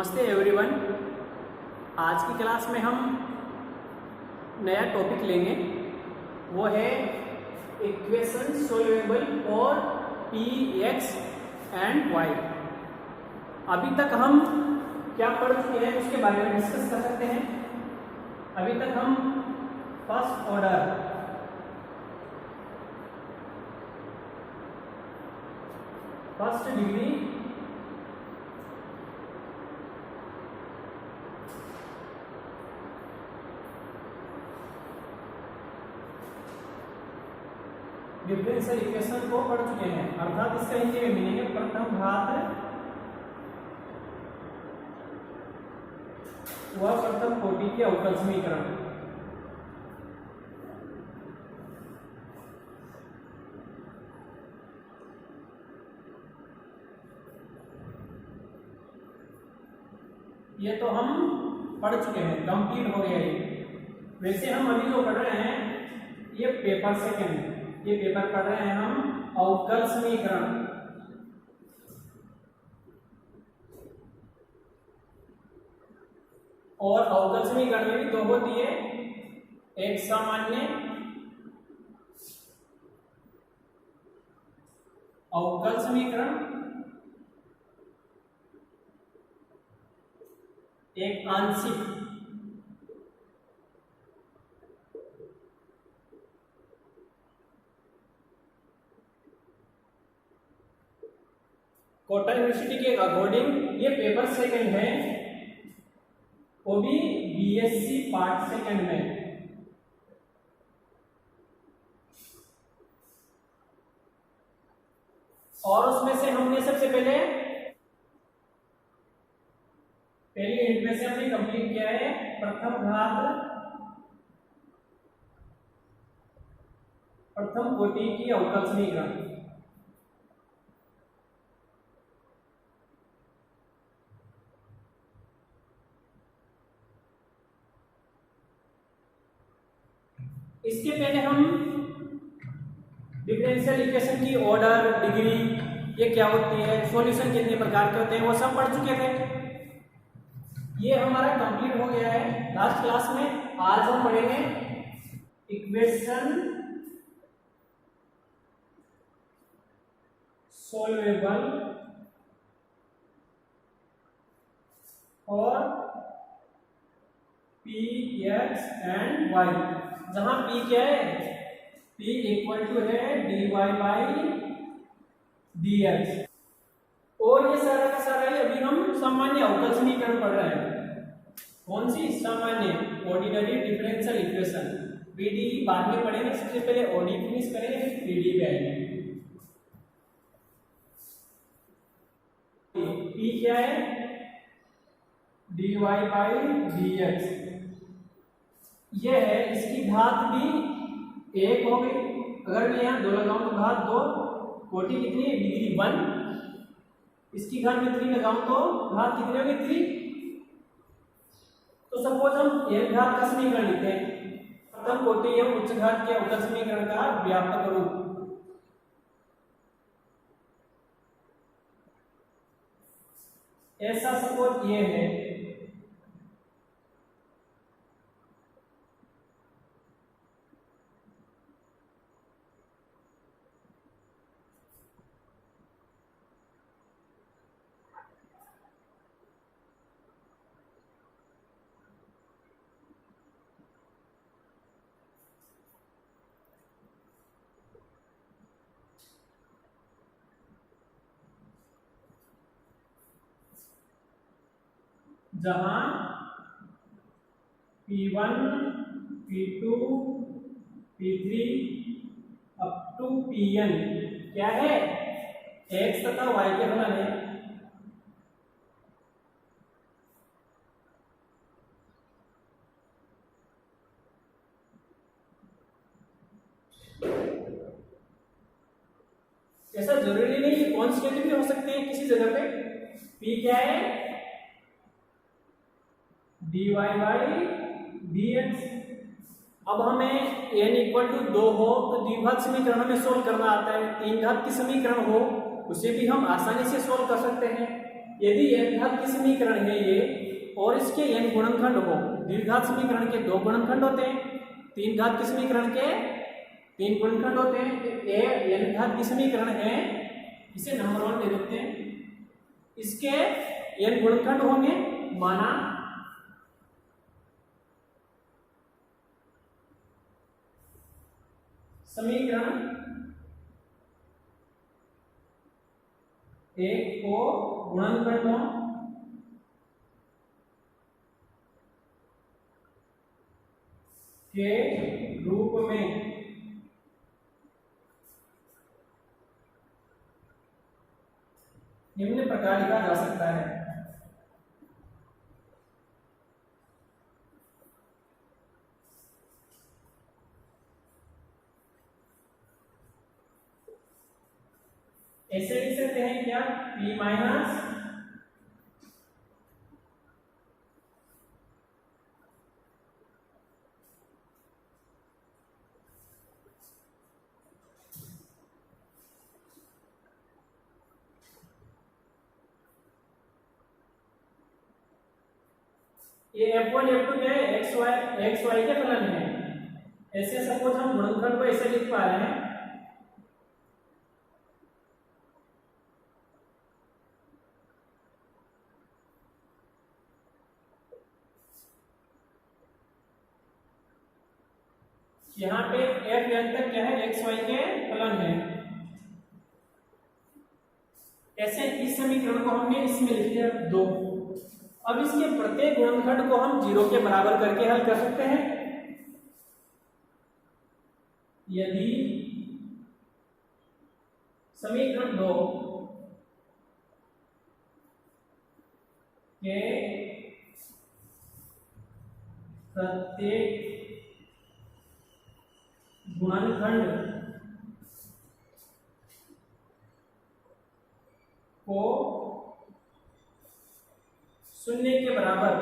नमस्ते एवरीवन। आज की क्लास में हम नया टॉपिक लेंगे, वो है equation soluble for P X and Y. अभी तक हम क्या पढ़ चुके हैं उसके बारे में डिस्कस कर सकते हैं। अभी तक हम first order, first degree, differential equation को पढ़ चुके हैं। अर्थात इसका हिंदी में मीनिंग है प्रथम घात व प्रथम कोटि के अवकल समीकरण।. ये तो हम पढ़ चुके हैं, कंप्लीट हो गया ये। वैसे हम अभी जो पढ़ रहे हैं ये पेपर सेकंड, ये पेपर पढ़ रहे हैं हम अवकल समीकरण। और अवकल समीकरण में भी दो होती है, एक सामान्य अवकल समीकरण, एक आंशिक। कोटा यूनिवर्सिटी के अकॉर्डिंग ये पेपर सेकंड है, वो भी बीएससी पार्ट सेकंड में। और उसमें से हमने सबसे पहले पहली यूनिट में से हमने कंप्लीट किया है प्रथम घात प्रथम कोटि की अवकल समीकरण। इसके पहले हम डिफरेंशियल इक्वेशन की ऑर्डर, डिग्री, ये क्या होती है, सॉल्यूशन कितने प्रकार के होते हैं, वो सब पढ़ चुके थे। ये हमारा कंप्लीट हो गया है लास्ट क्लास में। आज हम पढ़ेंगे इक्वेशन सॉल्वेबल और पी एक्स एंड वाई, जहां P क्या है, P इक्वल टू है dy बाई dx। और ये सारा का सारा ही अभी हम सामान्य अवकल समीकरण पढ़ रहे हैं। कौन सी? सामान्य, ऑर्डिनरी डिफरेंशियल इक्वेशन। पीडी बाद में पढ़ेंगे, सबसे पहले ओडी फिनिश करेंगे, फिर पीडी पे आएंगे। P क्या है, dy बाई dx। ये है, इसकी घात भी एक हो गई। अगर मैं यहाँ दो लगाऊं तो घात दो, कोटि कितनी है, डिग्री 1। इसकी घात में 3 लगाऊं तो घात कितनी होगी, 3। तो सपोज हम एक घात का समीकरण लिखते हैं, प्रथम कोटि एवं उच्च घात के अवकल समीकरण का व्यापक रूप। ऐसा सपोज ये है, जहां P1, P2, P3 up to Pn क्या है, x तथा y के फलन है। ऐसा जरूरी नहीं, कॉन्स्टेंट भी हो सकते हैं किसी जगह पे। P क्या है, dy बाई dx। अब हमें n इक्वल टू 2 हो तो द्विघात समीकरण हमें सोल्व करना आता है। तीन घात की समीकरण हो उसे भी हम आसानी से सोल्व कर सकते हैं। यदि n घात की समीकरण है ये और इसके n गुणनखंड हो, द्विघात समीकरण के 2 गुणनखंड होते हैं, 3 घात की समीकरण के 3 गुणनखंड होते हैं। ये n घात की समीकरण है, इसे नंबर 1 दे देते हैं। इसके n गुणनखंड होंगे, माना समीकरण 1 को गुणनखंडों के रूप में निम्न प्रकार लिखा जा सकता है। ऐसे लिख सकते हैं क्या, p माइनस ये f1 f2 क्या है, x y के फलन है। ऐसे सपोज हम गुणनखंड को ऐसे लिख पा रहे हैं, यहाँ पे f n तक क्या है, x y के फलन है। ऐसे इस समीकरण को हमने इसमें लिख दिया 2। अब इसके प्रत्येक गुणनखंड को हम 0 के बराबर करके हल कर सकते हैं। यदि समीकरण 2 के प्रत्येक गुणनखंड को 0 के बराबर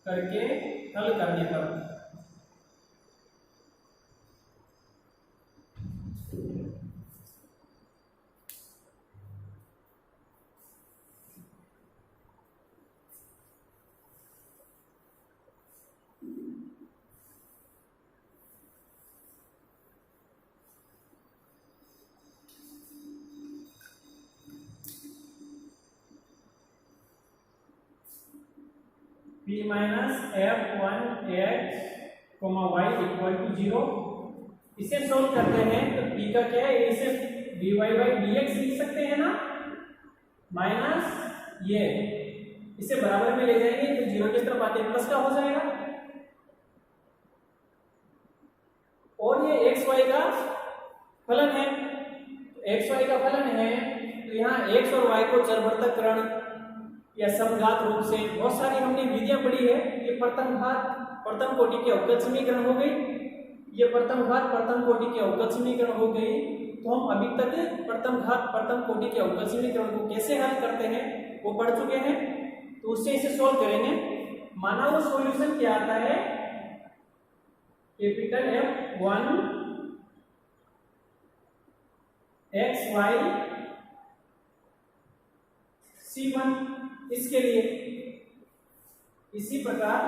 करके हल करने पर p minus f1 x y equal to 0। इसे सोल्व करते हैं तो p का क्या है, इसे dy बाई dx लिख सकते हैं ना, माइनस ये इसे बराबर में ले जाएंगे तो 0 की तरफ आते प्लस का हो जाएगा। और ये x y का फलन है, x y का फलन है तो यहाँ x और y को चरपृथक्करण या समघात रूप से बहुत सारी हमने विधियां पढ़ी है। ये प्रथम घात प्रथम कोटि के अवकल समीकरण हो गई, ये प्रथम घात प्रथम कोटि के अवकल समीकरण हो गई। तो हम अभी तक प्रथम घात प्रथम कोटि के अवकल समीकरण को कैसे हल करते हैं वो पढ़ चुके हैं, तो उससे इसे सोल्व करेंगे। माना वो सॉल्यूशन क्या आता है, capital F1 x y c1 इसके लिए। इसी प्रकार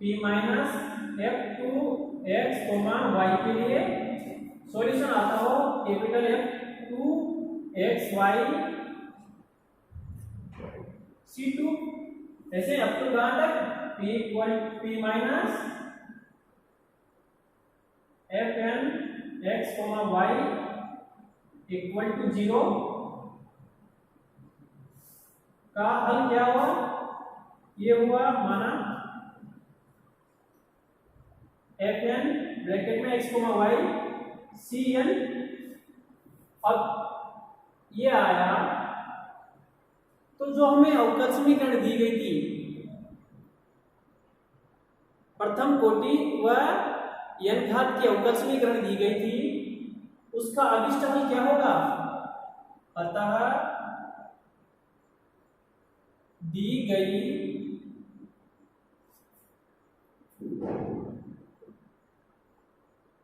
p minus f2 x y के लिए सॉल्यूशन आता हो capital F2 x y c2। ऐसे अप टू कहां तक, p minus fn x y equal to 0 का हल क्या हुआ, ये हुआ माना fn ब्रैकेट में x y cn। अब ये आया तो जो हमें अवकल समीकरण दी गई थी प्रथम कोटि व n घात की अवकल समीकरण दी गई थी, उसका अभिष्ट हल क्या होगा। अतः दी गई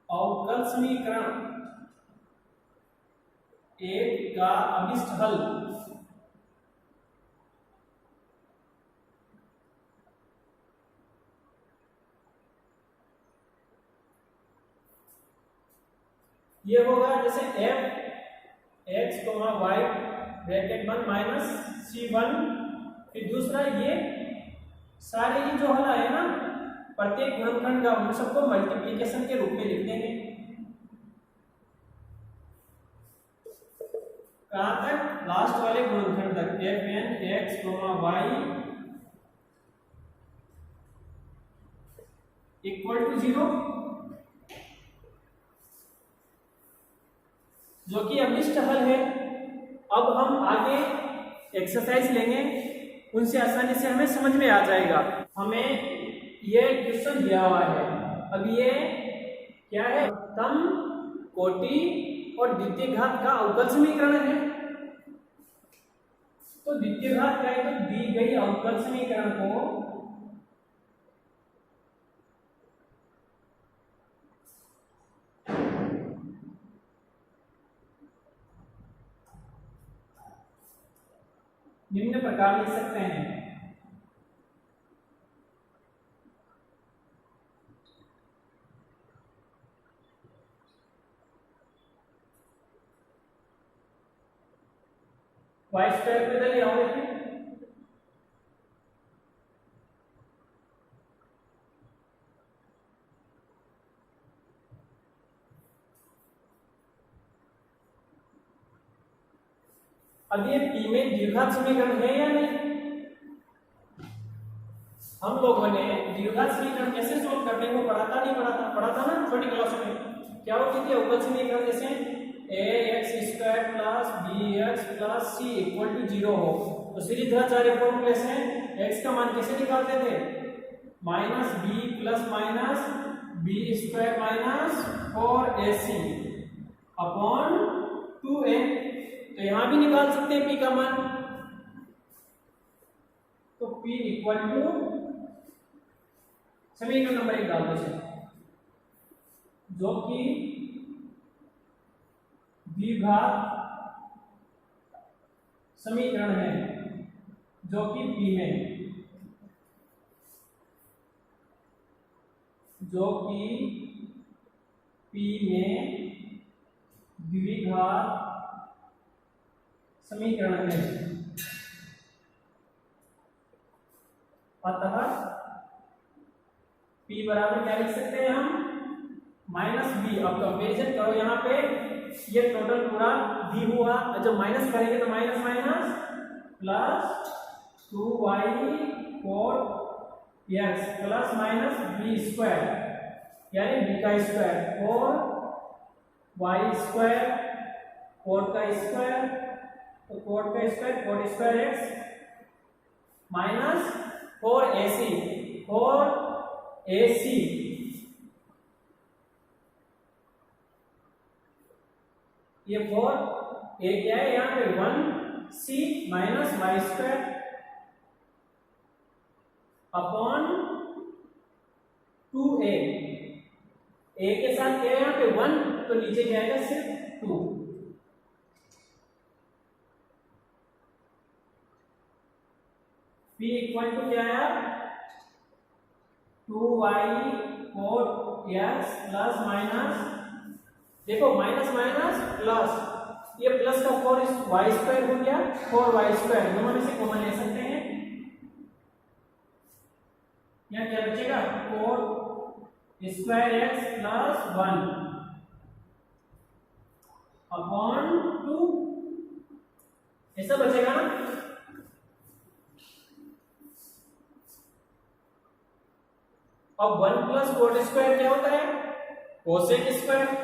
अवकल समीकरण एक का अभिष्ट हल ये होगा जैसे f x y bracket 1 minus c1, फिर दूसरा ये सारे ये जो हल है ना प्रत्येक गुणनखंड का हम सबको मल्टीप्लिकेशन के रूप में लिख देंगे। कहां तक? लास्ट वाले गुणनखंड तक fn x y equal to 0, जो कि अभिष्ट हल है। अब हम आगे एक्सरसाइज लेंगे, उनसे आसानी से हमें समझ में आ जाएगा। हमें ये क्वेश्चन दिया हुआ है। अब ये क्या है? प्रथम कोटि और द्वितीय घात का अवकल समीकरण है। तो द्वितीय घात क्या है? तो दी गई अवकल समीकरण को निम्न प्रकार लिख सकते हैं। वाई स्क्वायर पे चलिए आओ देखिए। अब ये पी में द्विघात समीकरण है या नहीं? हम लोगों ने द्विघात समीकरण कैसे सोल्व करते हैं वो पढ़ा था ना छोटी क्लास में। क्या होती थी अवकल समीकरण? जैसे ax² plus bx plus c equal to 0 हो तो सीरीधराचार्य फॉर्मूले से x का मान कैसे निकालते थे? Minus b plus minus b² minus 4ac upon 2a। तो यहां भी निकाल सकते हैं p का मान। तो p इक्वल टू समीकरण नंबर 1 डाल दो, जो कि द्विघात समीकरण है, जो कि p में, जो कि p में द्विघात समीकरण है। अतः p बराबर क्या लिख सकते हैं हम? Minus B. अब कंपेरिजन करो, यहाँ पे ये टोटल पूरा b हुआ, जब माइनस करेंगे तो minus minus plus 2y 4x plus minus b² यानी b का स्क्वायर और y² 4 का स्क्वायर, तो 4 का square 4² x minus 4ac 4ac ये 4 a क्या है यहाँ पे 1c minus y² upon 2a। a के साथ क्या है यहाँ पे 1 तो नीचे क्या आएगा? सिर्फ 2। p इक्वल टू क्या है? 2y 4x प्लस माइनस, देखो माइनस माइनस प्लस, ये प्लस का 4y² हो गया 4y², दोनों में से कॉमन ले सकते हैं। यहाँ क्या बचेगा? 4² प्लस 1 अपॉन 2, ऐसा बचेगा ना। अब 1 प्लस cot² क्या होता है? cosec²।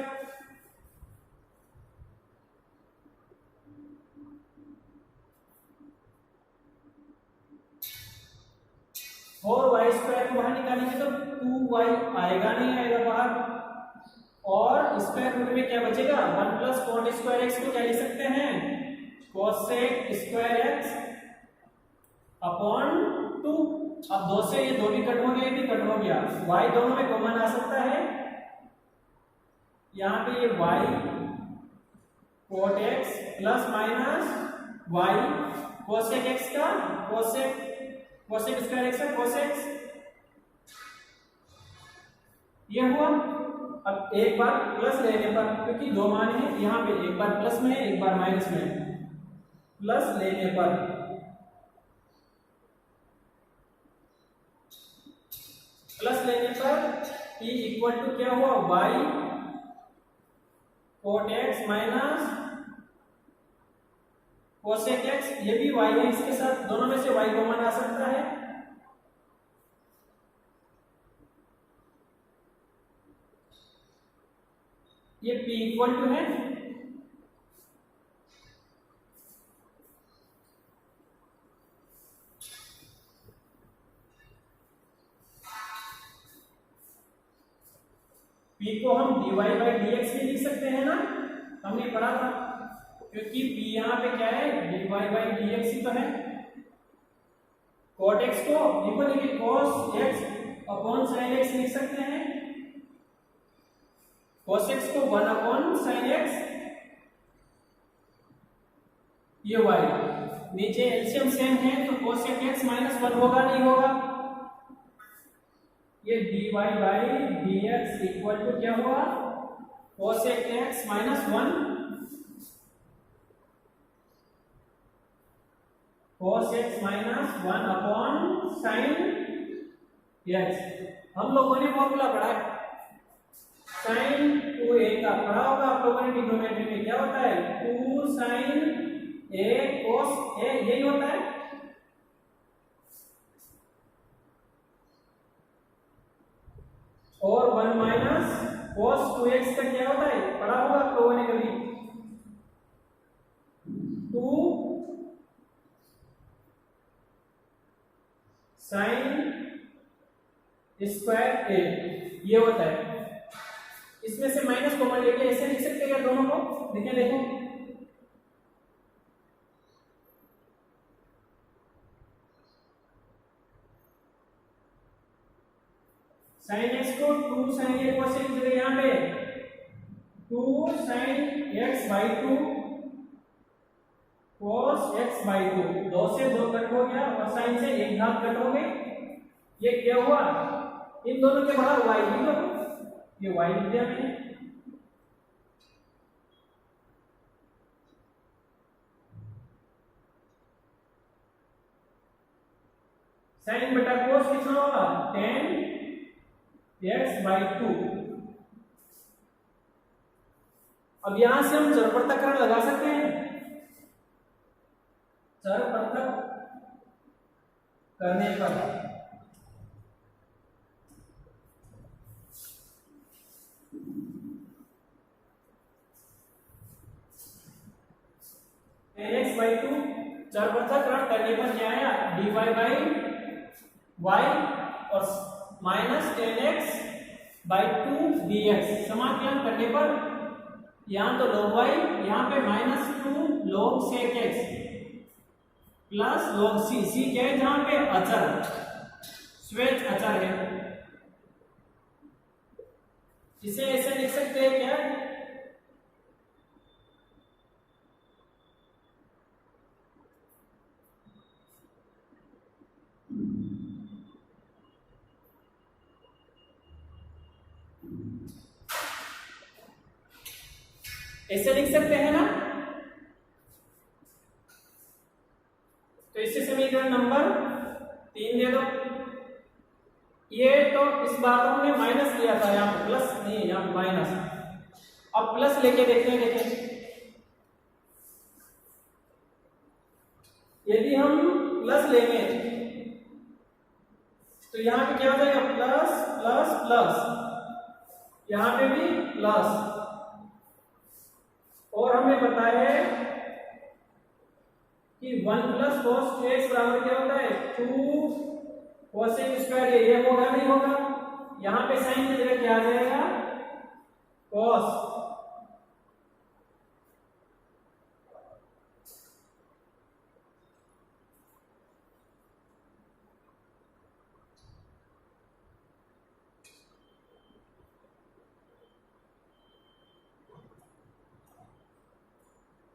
4y² को बाहर निकालेंगे तो 2y आएगा, नहीं आएगा बाहर। और स्क्वायर रूट में क्या बचेगा? 1 प्लस cot² x को क्या लिख सकते हैं? cosec² x upon 2। अब 2 से ये 2 भी कट हो गया, ये भी कट हो गया, y दोनों में कॉमन आ सकता है। यहाँ पे ये y cot x plus minus y cosec x का cosec स्क्वायर x का cosec ये हुआ। अब एक बार प्लस लेने पर, क्योंकि दो मान है यहाँ पे, एक बार प्लस में एक बार माइनस में, प्लस लेने पर e इक्वल टू क्या हुआ, y cot x minus cosec x, ये भी y है, इसके साथ दोनों में से y कॉमन आ सकता है। ये p इक्वल टू है p को हम dy by dx भी लिख सकते हैं ना, हमने पढ़ा था, क्योंकि p यहाँ पे क्या है, dy by dx ही तो है। cot x को लिखो, देखिए cos x upon sin x लिख सकते हैं, cos x को 1 अपॉन sin x, ये y, नीचे एलसीएम सेम है तो cosec x माइनस 1 होगा, नहीं होगा, ये dy by dx equal to क्या हुआ, cosec x minus 1 cos x minus 1 upon sin x। हम लोगों ने फॉर्मूला पढ़ा है sin 2a का, पढ़ा होगा आप लोगों ने ट्रिग्नोमेट्री में, क्या होता है 2 sin a cos a, यही होता है। और 1 माइनस cos 2x का क्या होता है, पढ़ा होगा आप लोगों ने कभी, 2 sin स्क्वायर a, ये होता है। इसमें से माइनस कॉमन लेके ऐसे लिख सकते हैं दोनों को, देखिए देखो sin x को 2 sin a cos x जगह यहाँ पे 2 sin x by 2 cos x by 2, 2 से 2 कट हो गया और sin से एक घात कट हो गई, ये क्या हुआ, इन दोनों के बाहर y लिख दो, ये y लिख दिया मैंने। sin बटा cos कितना होगा, 10 x by 2। अब यहां से हम चरपृथक्करण लगा सकते हैं, चरपृथक करने पर x by 2, चरपृथक्करण करने पर क्या आया, dy by y और माइनस 10x by 2 dx, समाकलन करने पर यहाँ तो log y, यहाँ पे minus 2 log sec x plus log c, c क्या है जहाँ पे अचर, स्वेच अचर है, इसे ऐसे लिख सकते हैं क्या, ऐसे लिख सकते हैं ना। तो इससे समीकरण नंबर 3 दे दो। ये तो इस बार तो हमने माइनस लिया था, यहाँ पे प्लस नहीं, यहाँ पे माइनस, अब प्लस लेके देखते हैं, देखें यदि हम प्लस लेंगे तो यहाँ पे क्या हो जाएगा, प्लस प्लस प्लस, यहाँ पे भी प्लस, और हमें पता है कि 1 प्लस cos 2x बराबर क्या होता है, 2 cosec स्क्वायर, ये होगा नहीं होगा, यहाँ पे साइन की जगह क्या आ जाएगा, cos,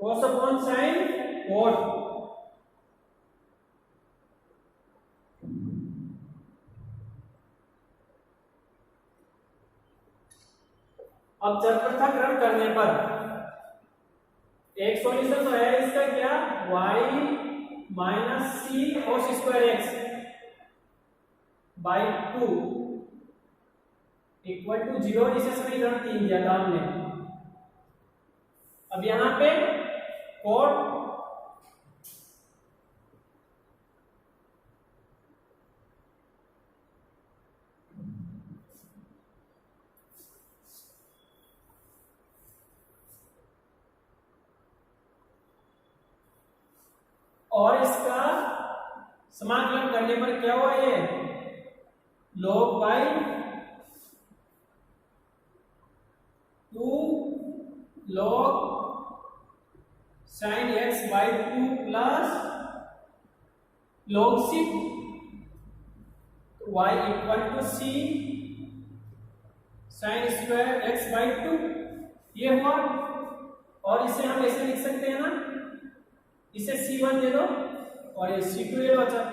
cos upon sin cot। अब चरपृथकरण करने पर एक सॉल्यूशन तो है इसका क्या, y minus C cos square X by 2 equal to 0। इसे समीकरण 3 दिया था हमने। अब यहां पे cot और इसका समाकलन करने पर क्या हुआ, ये log by 2 log sin x by 2 plus log c y equal to c sin square x by 2, ये हुआ। और इसे हम ऐसे लिख सकते हैं ना, इसे c1 दे दो और ये c2 ले लो। अच्छा,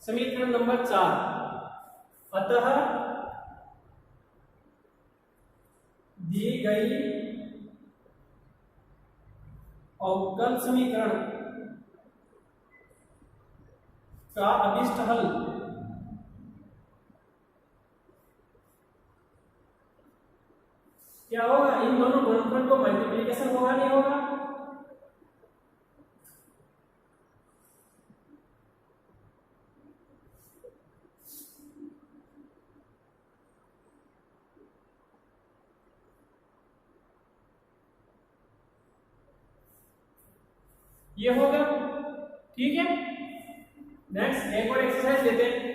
समीकरण नंबर 4, अतः दी गई अवकल समीकरण का अभिष्ट हल क्या होगा, इन दोनों गुणनफल को मल्टीप्लिकेशन होगा नहीं होगा, ये होगा। ठीक है, नेक्स्ट एक और एक्सरसाइज लेते हैं।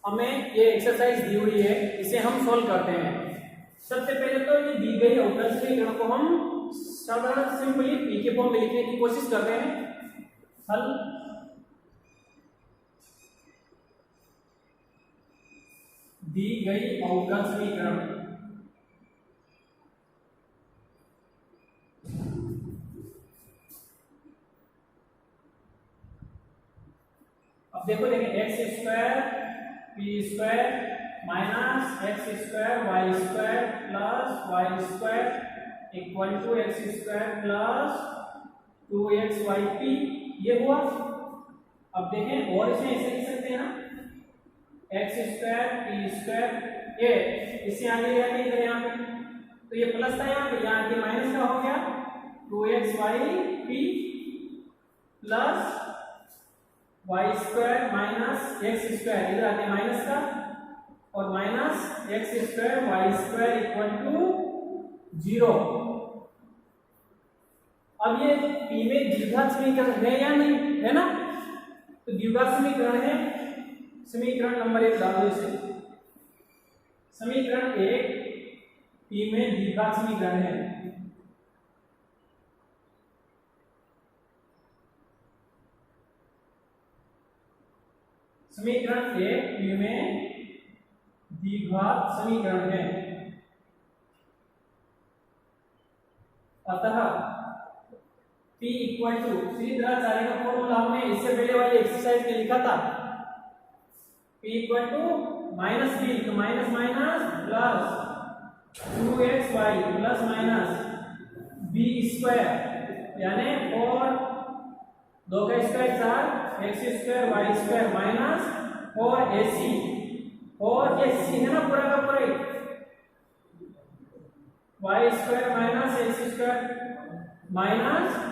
हमें ये एक्सरसाइज दी हुई है, इसे हम सोल्व करते हैं। सबसे पहले तो ये दी गई अवकल समीकरण को हम साधारण सिंपली p के फॉर्म में लिखने की कोशिश करते हैं। हल दी गई अवकल समीकरण, अब देखो देखें, X square P square minus x square Y square plus Y square equal to X square plus 2xyp, ये हुआ। अब देखें, और इसे ऐसे लिख सकते हैं ना, एक्स स्क्वायर पी स्क्वायर ए, इसे आगे ले आते हैं यहाँ पे, तो ये प्लस था यहाँ पे, यहाँ पे माइनस का हो गया 2xyp plus Y square minus x square, इधर आते माइनस का, और minus x square Y square equal to 0। अब ये p में द्विघात समीकरण है या नहीं, है ना, तो द्विघात समीकरण है। समीकरण नंबर 1 डाल दो इसे, समीकरण 1 p में द्विघात समीकरण है। समीकरण 1 p में द्विघात समीकरण है, अतः p इक्वल टू सीधाचार्य का फॉर्मूला हमने इससे पहले वाली एक्सरसाइज में लिखा था, p equal to minus b, तो minus minus plus 2xy plus minus b square, यानी 4 2 का square 4 x square Y square minus 4ac, और ये c है ना पूरा का पूरा, y square minus x square minus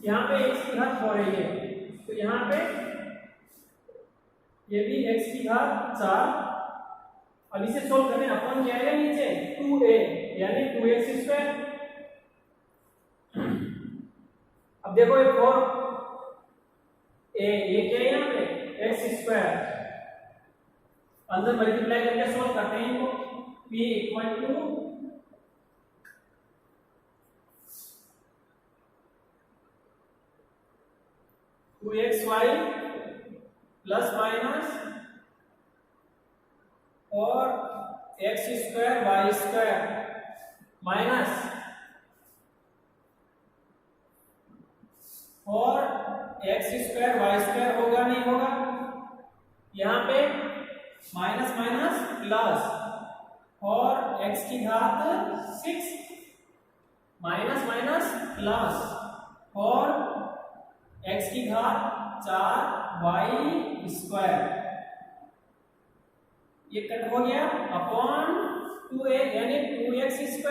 यहाँ पे x की घात 4 है ये, तो यहाँ पे ये भी x की घात 4। अब इसे सोल्व करने अपन क्या आएगा नीचे 2a यानी 2x²। अब देखो ये 4a ये क्या है यहाँ पे x², अंदर मल्टीप्लाई करके सोल्व करते हैं इनको। p equal to 2xy plus minus और x² y² माइनस और x² y² होगा नहीं होगा, यहाँ पे माइनस माइनस प्लस और x की घात 6 माइनस माइनस प्लस और x की घात 4 y², ये कट हो गया अपॉन 2a यानी 2x²।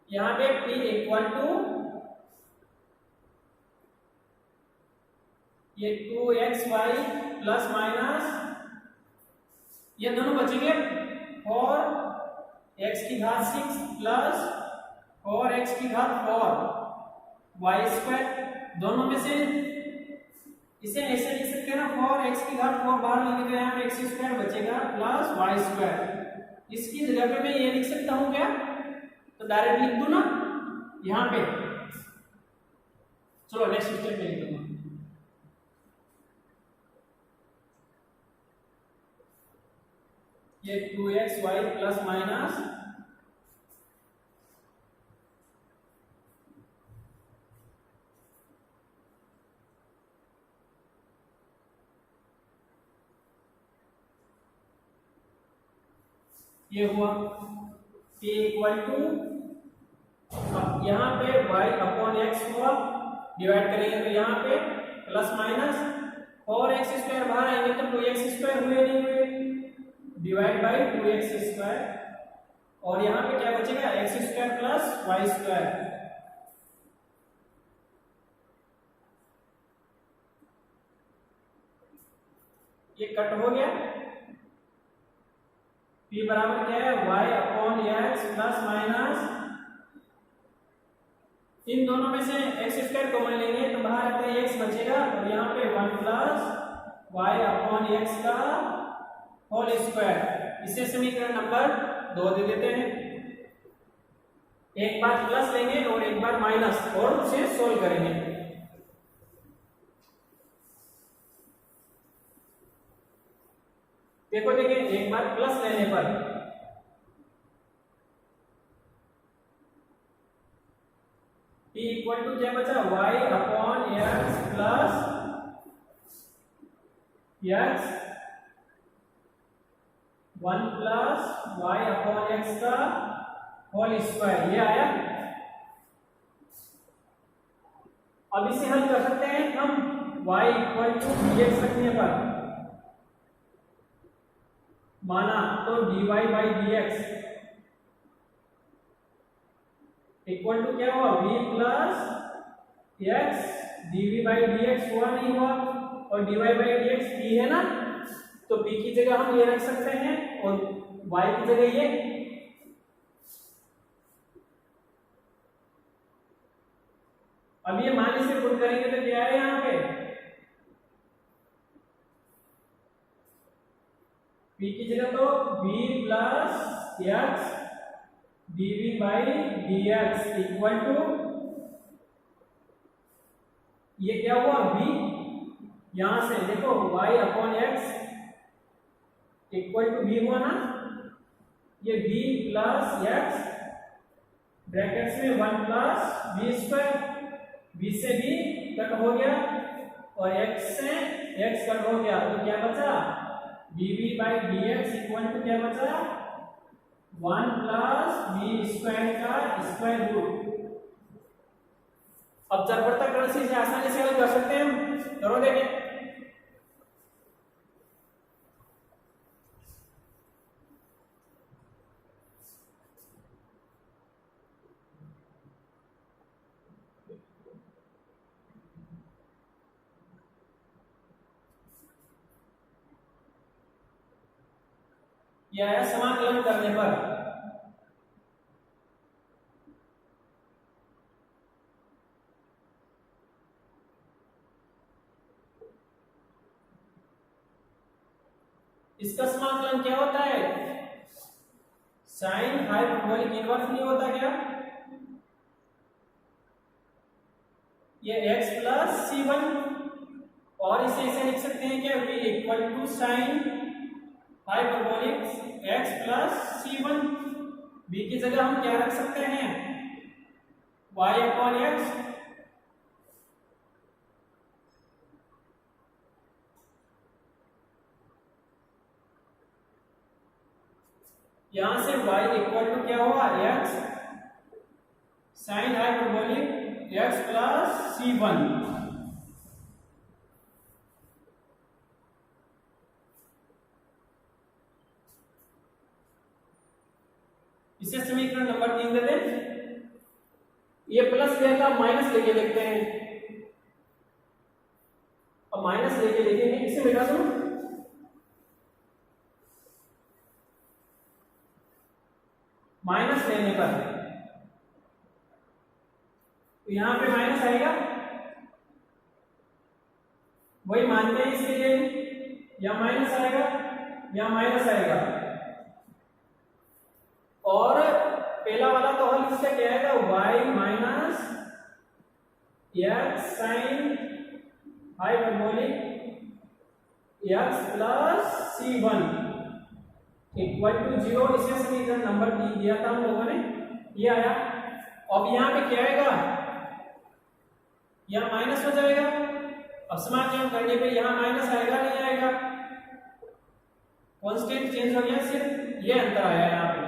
यहाँ पे p इक्वल टू ये 2xy प्लस माइनस ये दोनों बचेंगे और x की घात 6 प्लस और x की घात 4 y², दोनों में से इसे ऐसे लिख सकते हैं ना 4x की घात 4 बाहर लेंगे तो यहाँ पे x² बचेगा प्लस y²। इसकी जगह पे मैं ये लिख सकता हूँ क्या, तो डायरेक्ट लिख दूं ना यहाँ पे। चलो नेक्स्ट स्टेप में लिख दूंगा। ये 2xy प्लस माइनस ये हुआ p इक्वल टू, अब यहाँ पे y अपॉन x हुआ, डिवाइड करेंगे तो यहाँ पे प्लस माइनस और x² बाहर आएंगे तो 2x² हुए नहीं हुए, डिवाइड बाई 2x²। और यहाँ पे क्या बचेगा x² प्लस y²। ये कट हो गया, p बराबर क्या है y upon x plus minus, इन दोनों में से x² कॉमन लेंगे तो बाहर आता है x बचेगा और यहाँ पे 1 प्लस y अपॉन x का होल स्क्वायर। इसे समीकरण नंबर 2 दे देते हैं। एक बार प्लस लेंगे और एक बार माइनस और उसे सोल्व करेंगे। देखो देखिए एक बार प्लस लेने पर p इक्वल टू क्या बचा y upon x plus x 1 plus y upon x का होल स्क्वायर, ये आया। अब इसे हल कर सकते हैं हम y इक्वल टू dx रखने पर, माना तो dy by dx equal to क्या हुआ v plus x dv by dx हुआ नहीं हुआ, और dy बाई dx p है ना, तो p की जगह हम ये रख सकते हैं और y की जगह ये। अब ये मान से पुट करेंगे तो क्या है यहाँ पे p की जगह तो v plus x dv by dx equal to ये क्या हुआ v, यहां से देखो y upon x equal to v हुआ ना, ये v प्लस x ब्रैकेट्स में 1 प्लस v स्क्वायर, v से v कट हो गया और x से x कट हो गया तो क्या बचा dv by dx equal to क्या बचा 1 प्लस v स्क्वायर का स्क्वायर रूट। अब चरघटक राशि से आसानी से हल कर सकते हैं हम, करो देखिए। यह है समाकलन करने पर। इसका समाकलन क्या होता है? साइन हाइपरबोलिक इनवर्स नहीं होता क्या? ये x प्लस c1, और इसे ऐसे लिख सकते हैं क्या? v equal to sine hyperbolic x plus c1। v की जगह हम क्या रख सकते हैं? y upon x। यहां से y इक्वल टू क्या हुआ? x sine hyperbolic x plus c1। इसे समीकरण नंबर 3 दे दें। ये प्लस लेगा, माइनस लेके लिखते हैं। अब माइनस लेके लिखेंगे, इसे मिटा दो। माइनस लेने पर यहां पे माइनस आएगा, वही मानते हैं इसके लिए। या माइनस आएगा या माइनस आएगा। और पहला वाला तो हल इसका क्या आएगा? y minus x sine hyperbolic x plus c1 equal to 0। इसे समीकरण नंबर 3 दिया था हम लोगों ने, ये आया। अब यहाँ पे क्या आएगा? यहाँ माइनस हो जाएगा। अब समाकलन करने पे यहाँ माइनस आएगा नहीं आएगा? कांस्टेंट चेंज हो गया, सिर्फ ये अंतर आया यहाँ पे।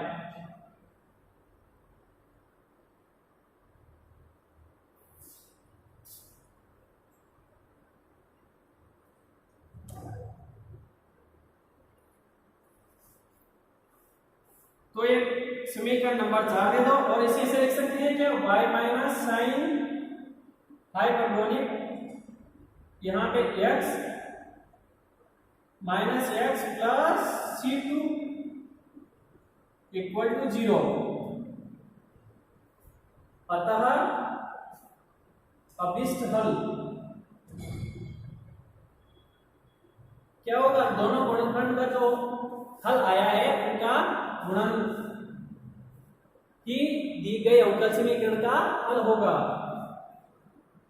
तो ये समीकरण नंबर 4 दे दो, और इसी से लिख सकते हैं क्या? y माइनस साइन हाइपरबोलिक, यहाँ पे x minus x plus c2 equal to 0। अतः अभिष्ट हल क्या होगा? दोनों गुणनखंड का जो हल आया है उनका गुणन ही दी गई अवकल समीकरण का हल होगा।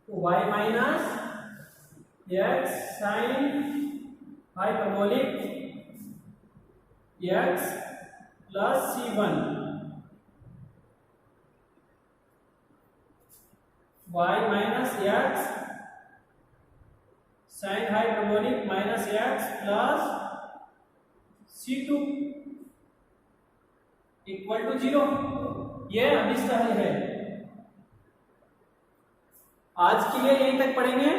तो y minus x sine hyperbolic x plus c1, y minus x sine hyperbolic minus x plus c2 equal to 0। यह अभिष्ट हल है। आज के लिए यहीं तक पढ़ेंगे।